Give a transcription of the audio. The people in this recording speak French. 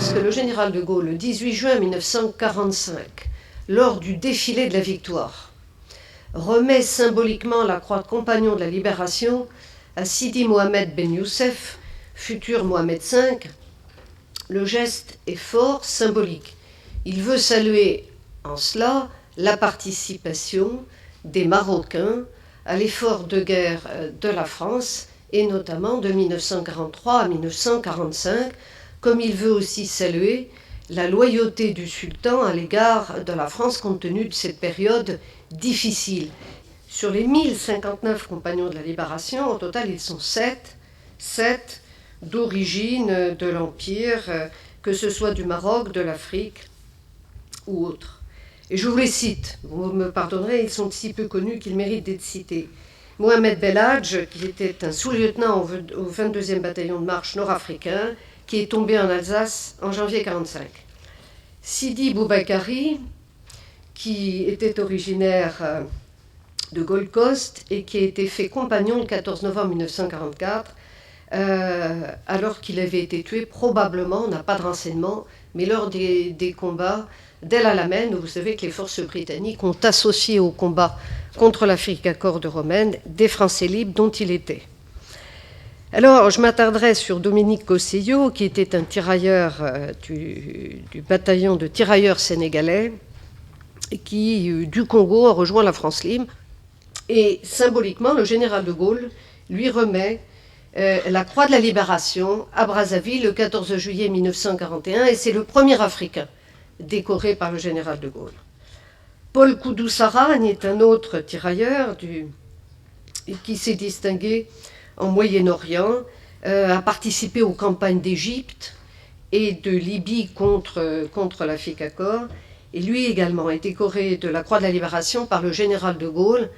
lorsque le général de Gaulle, le 18 juin 1945, lors du défilé de la victoire, remet symboliquement la croix de compagnon de la libération à Sidi Mohamed Ben Youssef, futur Mohamed V, le geste est fort symbolique. Il veut saluer en cela la participation des Marocains à l'effort de guerre de la France, et notamment de 1943 à 1945, comme il veut aussi saluer la loyauté du sultan à l'égard de la France compte tenu de cette période difficile. Sur les 1059 compagnons de la libération, au total ils sont 7 d'origine de l'Empire, que ce soit du Maroc, de l'Afrique ou autre. Et je vous les cite, vous me pardonnerez, ils sont si peu connus qu'ils méritent d'être cités. Mohamed Belhadj, qui était un sous-lieutenant au 22e bataillon de marche nord-africain, qui est tombé en Alsace en janvier 1945. Sidi Boubakari, qui était originaire de Gold Coast et qui a été fait compagnon le 14 novembre 1944, alors qu'il avait été tué, probablement, on n'a pas de renseignements, mais lors des combats d'El Alamein, où vous savez que les forces britanniques ont associé au combat contre l'Afrique corde romaine des Français libres dont il était. Alors, je m'attarderai sur Dominique Cosseillot, qui était un tirailleur du bataillon de tirailleurs sénégalais, et qui, du Congo, a rejoint la France libre. Et symboliquement, le général de Gaulle lui remet la croix de la libération à Brazzaville le 14 juillet 1941, et c'est le premier Africain décoré par le général de Gaulle. Paul Koudou-Saragne est un autre tirailleur qui s'est distingué en Moyen-Orient, a participé aux campagnes d'Égypte et de Libye contre l'Afrique, et lui également est décoré de la croix de la libération par le général de Gaulle,